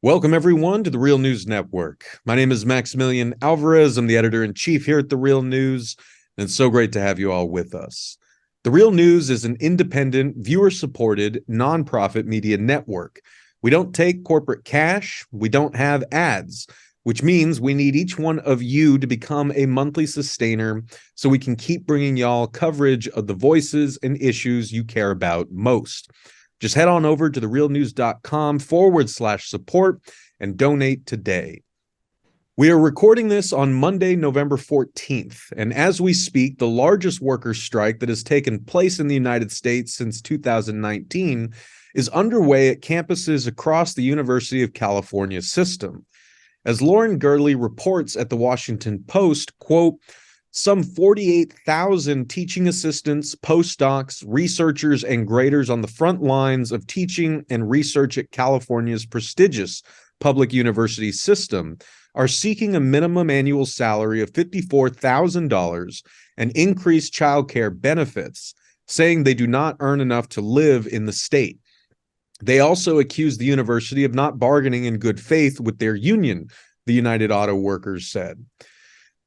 Welcome, everyone, to the Real News Network. My name is Maximillian Alvarez. I'm the editor-in-chief here at the Real News, and it's so great to have you all with us. The Real News is an independent, viewer-supported, nonprofit media network. We don't take corporate cash. We don't have ads, which means we need each one of you to become a monthly sustainer so we can keep bringing y'all coverage of the voices and issues you care about most. Just head on over to therealnews.com/support and donate today. We are recording this on Monday, November 14th, and as we speak, the largest workers' strike that has taken place in the United States since 2019 is underway at campuses across the University of California system. As Lauren Gurley reports at the Washington Post, quote, some 48,000 teaching assistants, postdocs, researchers, and graders on the front lines of teaching and research at California's prestigious public university system are seeking a minimum annual salary of $54,000 and increased childcare benefits, saying they do not earn enough to live in the state. They also accuse the university of not bargaining in good faith with their union, the United Auto Workers said.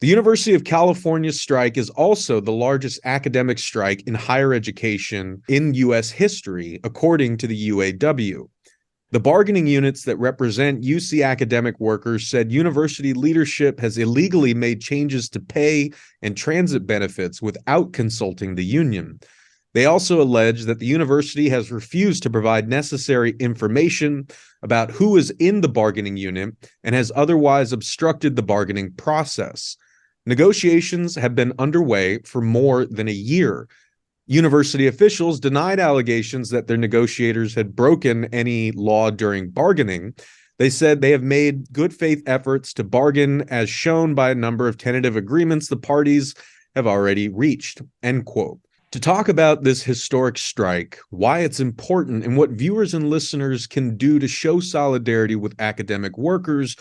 The University of California strike is also the largest academic strike in higher education in U.S. history, according to the UAW. The bargaining units that represent UC academic workers said university leadership has illegally made changes to pay and transit benefits without consulting the union. They also allege that the university has refused to provide necessary information about who is in the bargaining unit and has otherwise obstructed the bargaining process. Negotiations have been underway for more than a year. University officials denied allegations that their negotiators had broken any law during bargaining. They said they have made good faith efforts to bargain as shown by a number of tentative agreements the parties have already reached, end quote. To talk about this historic strike, why it's important, and what viewers and listeners can do to show solidarity with academic workers,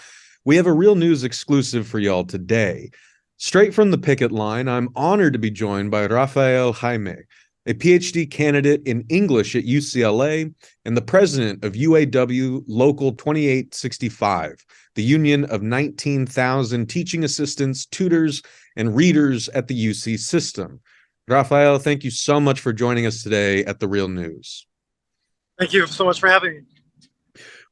we have a Real News exclusive for y'all today. Straight from the picket line, I'm honored to be joined by Rafael Jamie, a PhD candidate in English at UCLA and the president of UAW Local 2865, the union of 19,000 teaching assistants, tutors, and readers at the UC system. Rafael, thank you so much for joining us today at The Real News. Thank you so much for having me.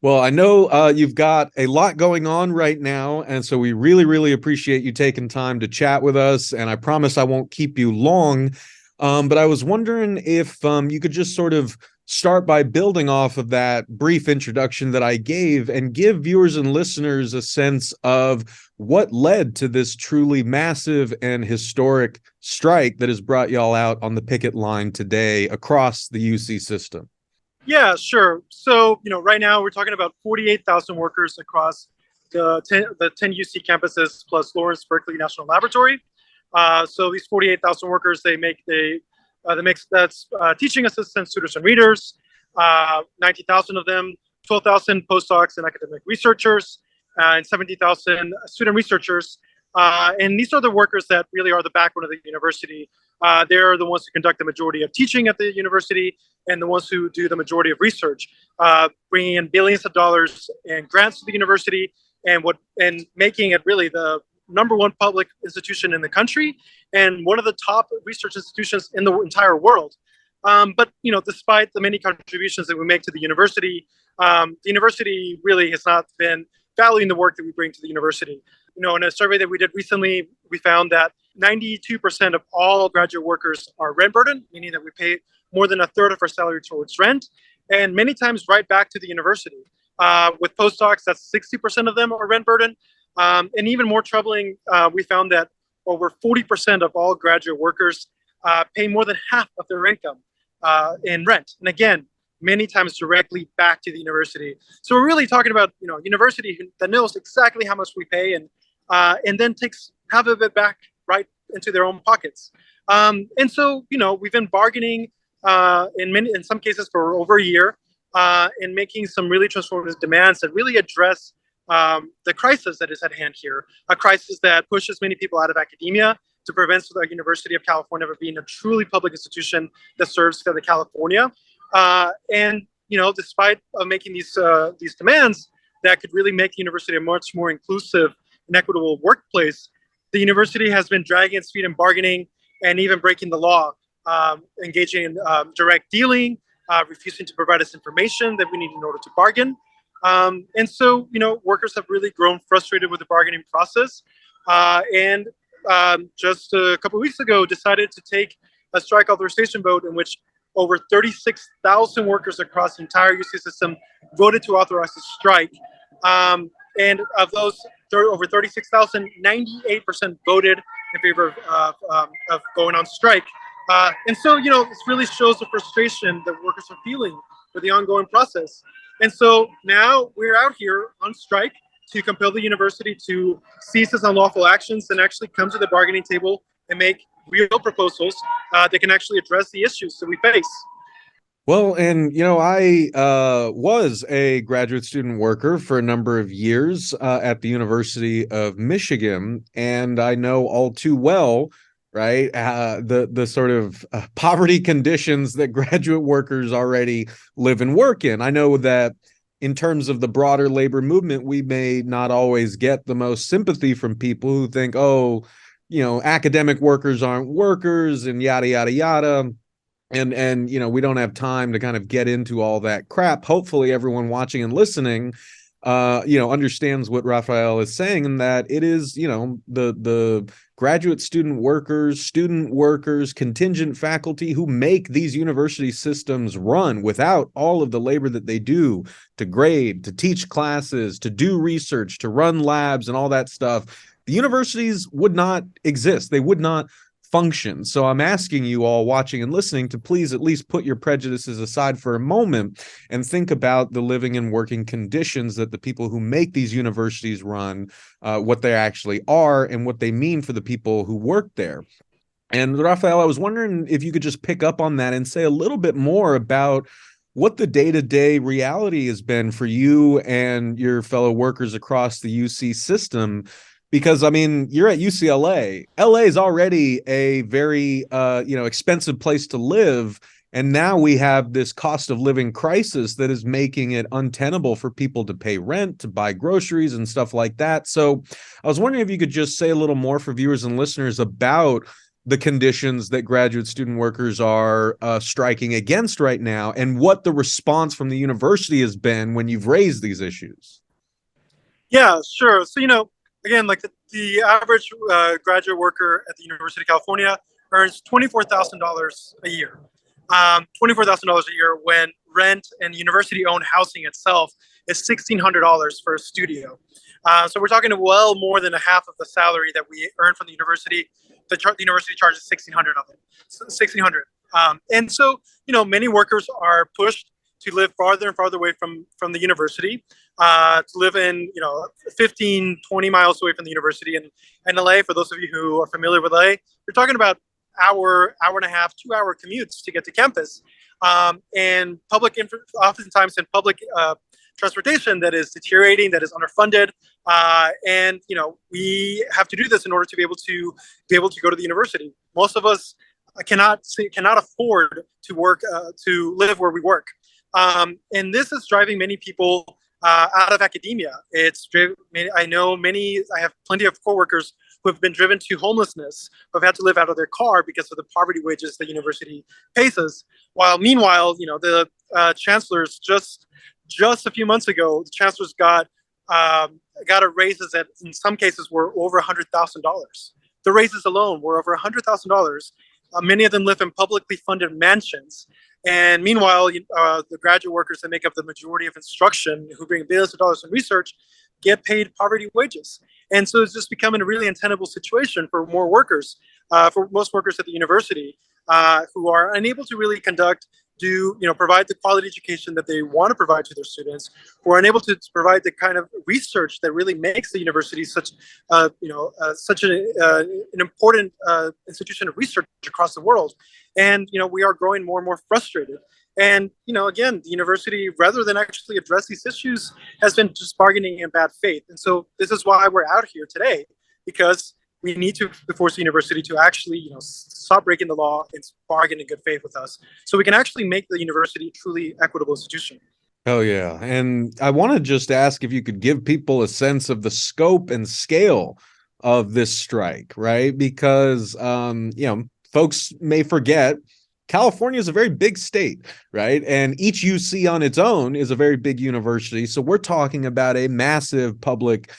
Well, I know you've got a lot going on right now, and so we really appreciate you taking time to chat with us, and I promise I won't keep you long, but I was wondering if you could just sort of start by building off of that brief introduction that I gave and give viewers and listeners a sense of what led to this truly massive and historic strike that has brought y'all out on the picket line today across the UC system. Yeah, sure. So, right now we're talking about 48,000 workers across the 10 UC campuses plus Lawrence Berkeley National Laboratory. So these 48,000 workers, they make the mix that's teaching assistants, tutors, and readers, 90,000 of them, 12,000 postdocs and academic researchers, and 70,000 student researchers. And these are the workers that really are the backbone of the university. They're the ones who conduct the majority of teaching at the university and the ones who do the majority of research, bringing in billions of dollars in grants to the university and making it really the number one public institution in the country and one of the top research institutions in the entire world. But despite the many contributions that we make to the university really has not been valuing the work that we bring to the university. In a survey that we did recently, we found that 92% of all graduate workers are rent burdened, meaning that we pay more than a third of our salary towards rent, and many times right back to the university. With postdocs, that's 60% of them are rent burdened. And even more troubling, we found that over 40% of all graduate workers pay more than half of their income in rent. And again, many times directly back to the university. So we're really talking about, a university that knows exactly how much we pay and then takes half of it back right into their own pockets. And so, we've been bargaining in some cases for over a year and making some really transformative demands that really address the crisis that is at hand here, a crisis that pushes many people out of academia to prevent the University of California from being a truly public institution that serves California. And despite making these demands, that could really make the university a much more inclusive and equitable workplace, the university has been dragging its feet in bargaining and even breaking the law, engaging in direct dealing, refusing to provide us information that we need in order to bargain. And so, workers have really grown frustrated with the bargaining process, and just a couple of weeks ago decided to take a strike authorization vote in which over 36,000 workers across the entire UC system voted to authorize the strike. And of those over 36,000, 98% voted in favor of going on strike. And so, this really shows the frustration that workers are feeling with the ongoing process. And so now we're out here on strike to compel the university to cease its unlawful actions and actually come to the bargaining table and make real proposals that can actually address the issues that we face. Well, and I was a graduate student worker for a number of years at the University of Michigan, and I know all too well, right, the sort of poverty conditions that graduate workers already live and work in. I know that in terms of the broader labor movement, we may not always get the most sympathy from people who think, oh, academic workers aren't workers and yada, yada, yada. And we don't have time to kind of get into all that crap. Hopefully everyone watching and listening understands what Rafael is saying, and that it is, the graduate student workers, contingent faculty who make these university systems run. Without all of the labor that they do to grade, to teach classes, to do research, to run labs and all that stuff, the universities would not exist. They would not function. So I'm asking you all watching and listening to please at least put your prejudices aside for a moment and think about the living and working conditions that the people who make these universities run, what they actually are and what they mean for the people who work there. And Rafael, I was wondering if you could just pick up on that and say a little bit more about what the day-to-day reality has been for you and your fellow workers across the UC system. Because, I mean, you're at UCLA. LA is already a very, expensive place to live. And now we have this cost of living crisis that is making it untenable for people to pay rent, to buy groceries and stuff like that. So I was wondering if you could just say a little more for viewers and listeners about the conditions that graduate student workers are striking against right now and what the response from the university has been when you've raised these issues. Yeah, sure. So, again, like the average graduate worker at the University of California earns $24,000 a year. $24,000 a year when rent and university-owned housing itself is $1,600 for a studio. So we're talking well more than a half of the salary that we earn from the university. The university charges $1,600 of it. $1,600. And so, many workers are pushed to live farther and farther away from the university, to live in, 15, 20 miles away from the university. And LA, for those of you who are familiar with LA, you're talking about hour and a half, 2-hour commutes to get to campus. And oftentimes in public transportation that is deteriorating, that is underfunded. And, we have to do this in order to be able to go to the university. Most of us cannot afford to work, to live where we work. And this is driving many people out of academia. I have plenty of coworkers who have been driven to homelessness, who have had to live out of their car because of the poverty wages the university pays us. Meanwhile, the chancellors just a few months ago, the chancellors got raises that in some cases were over $100,000. The raises alone were over $100,000. Many of them live in publicly funded mansions. And meanwhile, the graduate workers that make up the majority of instruction, who bring billions of dollars in research, get paid poverty wages. And so it's just becoming a really untenable situation for more workers, for most workers at the university, who are unable to really provide the quality education that they want to provide to their students, who are unable to provide the kind of research that really makes the university such an important institution of research across the world. And, we are growing more and more frustrated. And, again, the university, rather than actually address these issues, has been just bargaining in bad faith. And so this is why we're out here today, because we need to force the university to actually, stop breaking the law and bargain in good faith with us, so we can actually make the university a truly equitable institution. Oh yeah. And I want to just ask if you could give people a sense of the scope and scale of this strike, right? Because folks may forget California is a very big state, right? And each UC on its own is a very big university. So we're talking about a massive public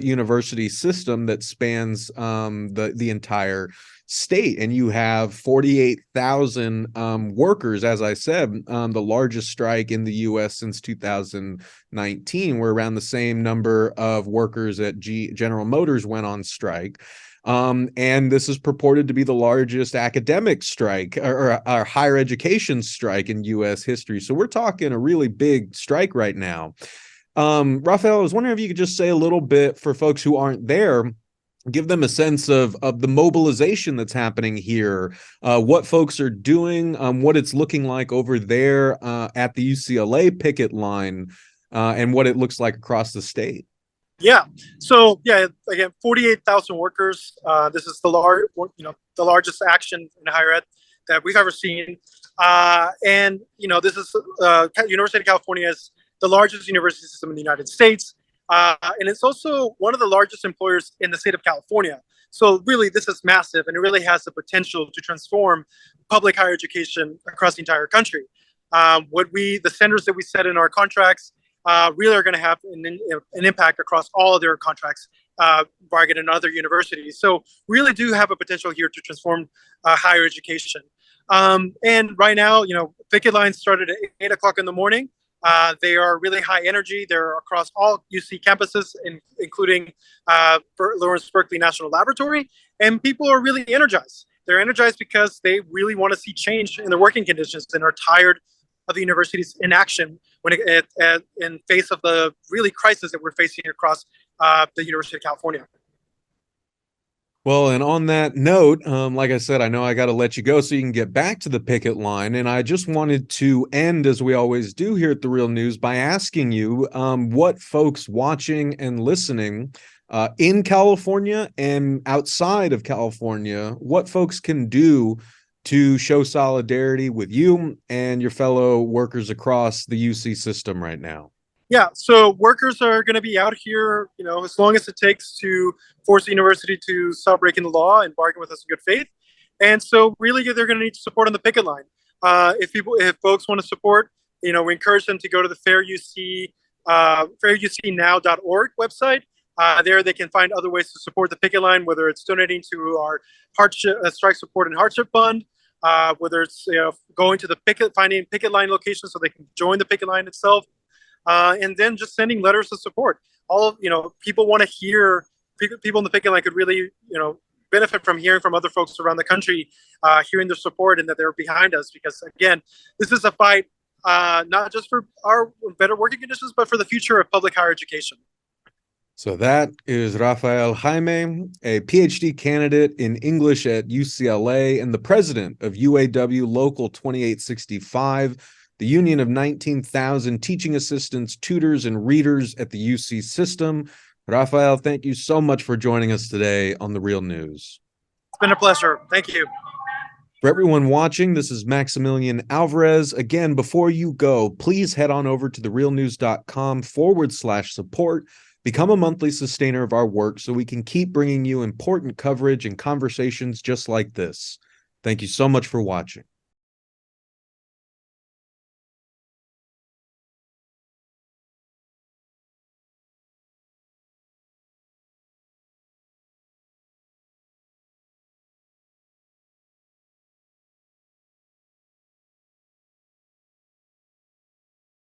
university system that spans the entire state, and you have 48,000 workers, as I said, the largest strike in the U.S. since 2019. We're around the same number of workers at General Motors went on strike. And this is purported to be the largest academic strike or higher education strike in U.S. history. So we're talking a really big strike right now. Rafael, I was wondering if you could just say a little bit for folks who aren't there, give them a sense of the mobilization that's happening here, what folks are doing, what it's looking like over there at the UCLA picket line, and what it looks like across the state. Yeah. So yeah, again, 48,000 workers. This is the largest action in higher ed that we've ever seen. And this is University of California is the largest university system in the United States. And it's also one of the largest employers in the state of California. So really, this is massive, and it really has the potential to transform public higher education across the entire country. The standards that we set in our contracts really are going to have an impact across all of their contracts, bargain and other universities. So really do have a potential here to transform higher education. And right now, picket lines started at 8 o'clock in the morning. They are really high energy. They're across all UC campuses, including Lawrence Berkeley National Laboratory. And people are really energized. They're energized because they really want to see change in their working conditions and are tired of the university's inaction in face of the really crisis that we're facing across the University of California. Well, and on that note, like I said, I know I got to let you go so you can get back to the picket line. And I just wanted to end, as we always do here at The Real News, by asking you what folks watching and listening in California and outside of California, what folks can do to show solidarity with you and your fellow workers across the UC system right now. Yeah, so workers are going to be out here, as long as it takes to force the university to stop breaking the law and bargain with us in good faith. And so really they're going to need support on the picket line. If folks want to support, we encourage them to go to the fairucnow.org website. There they can find other ways to support the picket line, whether it's donating to our strike support and hardship fund, whether it's going to the finding picket line locations so they can join the picket line itself. And then just sending letters of support. People want to hear, people in the picket line could really, benefit from hearing from other folks around the country, hearing their support and that they're behind us. Because again, this is a fight, not just for our better working conditions, but for the future of public higher education. So that is Rafael Jamie, a PhD candidate in English at UCLA and the president of UAW Local 2865, the union of 19,000 teaching assistants, tutors, and readers at the UC system. Rafael, thank you so much for joining us today on The Real News. It's been a pleasure. Thank you. For everyone watching, this is Maximillian Alvarez. Again, before you go, please head on over to therealnews.com/support. Become a monthly sustainer of our work so we can keep bringing you important coverage and conversations just like this. Thank you so much for watching.